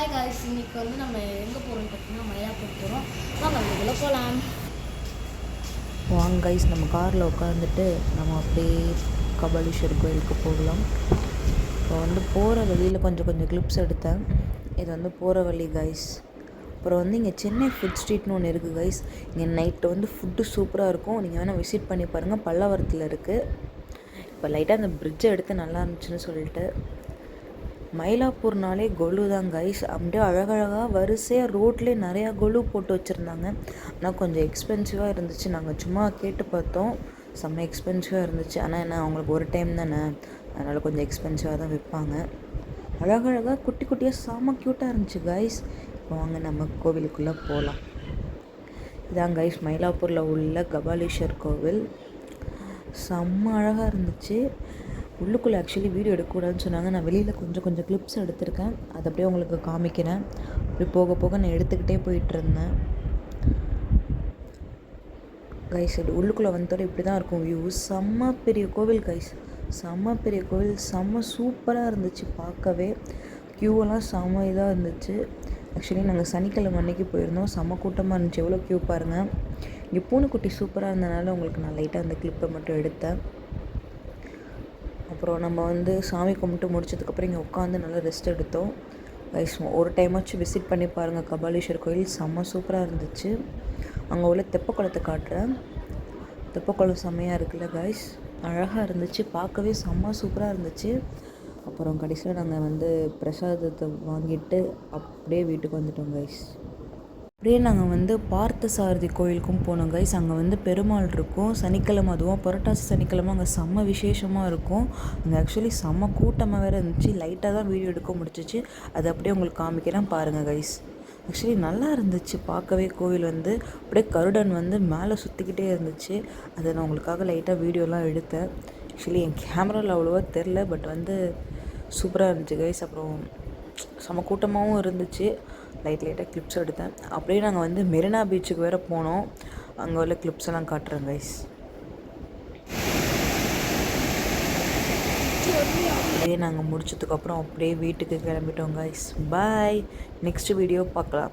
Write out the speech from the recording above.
Hi guys, இன்னைக்கு நம்ம எங்கே போகிறோம்னு பார்த்தீங்கன்னா மயிலாப்பூர் போகிறோம். வாங்க வீட்டுக்குள்ளே போகலாம். வாங்க கைஸ், நம்ம காரில் உட்காந்துட்டு நம்ம அப்படியே கபாலீஸ்வர் கோயிலுக்கு போகலாம். இப்போ போகிற வழியில் கொஞ்சம் கிளிப்ஸ் எடுத்தேன். இது போகிற வழி கைஸ். அப்புறம் இங்கே சென்னை ஃபுட் ஸ்ட்ரீட்னு ஒன்று இருக்குது கைஸ். இங்கே நைட்டு ஃபுட்டு சூப்பராக இருக்கும். நீங்கள் வேணால் விசிட் பண்ணி பாருங்கள். பல்லாவரத்தில் இருக்குது. இப்போ லைட்டாக அந்த பிரிட்ஜை எடுத்து நல்லா இருந்துச்சுன்னு சொல்லிட்டு மயிலாப்பூர்னாலே கொலு தான் கைஸ். அப்படியே அழகழகாக வரிசையாக ரோட்லேயே நிறையா கொலு போட்டு வச்சுருந்தாங்க. ஆனால் கொஞ்சம் எக்ஸ்பென்சிவாக இருந்துச்சு. நாங்கள் சும்மா கேட்டு பார்த்தோம், செம்ம எக்ஸ்பென்சிவாக இருந்துச்சு. ஆனால் என்ன, அவங்களுக்கு ஒரு டைம் தானே, அதனால் கொஞ்சம் எக்ஸ்பென்சிவாக தான் விற்பாங்க. அழகழகாக குட்டியாக செம்ம க்யூட்டாக இருந்துச்சு கைஸ். இப்போ வாங்க நம்ம கோவிலுக்குள்ளே போகலாம். இதான் கைஸ் மயிலாப்பூரில் உள்ள கபாலீஸ்வர் கோவில். செம்ம அழகாக இருந்துச்சு. உள்ளுக்குள்ளே ஆக்சுவலி வீடியோ எடுக்கக்கூடாதுன்னு சொன்னாங்க. நான் வெளியில் கொஞ்சம் கிளிப்ஸ் எடுத்திருக்கேன். அதை அப்படியே உங்களுக்கு காமிக்கிறேன். அப்படி போக நான் எடுத்துக்கிட்டே போயிட்டுருந்தேன் கைஸ். இது உள்ளுக்குள்ளே வந்தோட இப்படி தான் இருக்கும் வியூ. செம்ம பெரிய கோவில் கைஸ், செம்ம பெரிய கோவில், செம்ம சூப்பராக இருந்துச்சு பார்க்கவே. க்யூவெல்லாம் செம்ம இதாக இருந்துச்சு. ஆக்சுவலி நாங்கள் சனிக்கிழமை அன்றைக்கி போயிருந்தோம். செம்ம கூட்டமாக இருந்துச்சு. எவ்வளோ க்யூ பாருங்கள். இங்கே பூனைக்குட்டி சூப்பராக இருந்தனால உங்களுக்கு நான் லைட்டாக அந்த கிளிப்பை மட்டும் எடுத்தேன். அப்புறம் நம்ம சாமி கும்பிட்டு முடிச்சதுக்கப்புறம் இங்கே உட்காந்து நல்லா ரெஸ்ட் எடுத்தோம் கைஸ். ஒரு டைமாச்சும் விசிட் பண்ணி பாருங்கள் கபாலீஸ்வர் கோயில். செம்ம சூப்பராக இருந்துச்சு. அங்கே உள்ள தெப்பக்குளத்தை காட்டுறேன். தெப்பக்குளம் செம்மையாக இருக்குல்ல கைஸ், அழகாக இருந்துச்சு பார்க்கவே. செம்ம சூப்பராக இருந்துச்சு. அப்புறம் கடைசியில் நாங்கள் பிரசாதத்தை வாங்கிட்டு அப்படியே வீட்டுக்கு வந்துட்டோம் கைஸ். அப்படியே நாங்கள் பார்த்தசாரதி கோயிலுக்கும் போனோம் கைஸ். அங்கே பெருமாள் இருக்கும். சனிக்கிழமை, அதுவும் புரட்டாசி சனிக்கிழமை அங்கே செம்ம விசேஷமாக இருக்கும். அங்கே ஆக்சுவலி செம்ம கூட்டமாக வேறு இருந்துச்சு. லைட்டாக தான் வீடியோ எடுக்க முடிச்சிச்சு. அதை அப்படியே உங்களுக்கு காமிக்கிறேன் பாருங்கள் கைஸ். ஆக்சுவலி நல்லா இருந்துச்சு பார்க்கவே. கோவில் அப்படியே கருடன் மேலே சுற்றிக்கிட்டே இருந்துச்சு. அதை நான் உங்களுக்காக லைட்டாக வீடியோலாம் எடுத்தேன். ஆக்சுவலி என் கேமராவில் அவ்வளோவா தெரில, பட் சூப்பராக இருந்துச்சு கைஸ். அப்புறம் செம்ம கூட்டமாகவும் இருந்துச்சு. லைட்டாக கிளிப்ஸ் எடுத்தேன். அப்படியே நாங்கள் மெரினா பீச்சுக்கு வேறு போனோம். அங்கே உள்ள கிளிப்ஸ் எல்லாம் காட்டுறேன் கைஸ். அப்படியே நாங்கள் முடிச்சதுக்கப்புறம் அப்படியே வீட்டுக்கு கிளம்பிட்டோம் கைஸ். பாய். நெக்ஸ்ட் வீடியோ பார்க்கலாம்.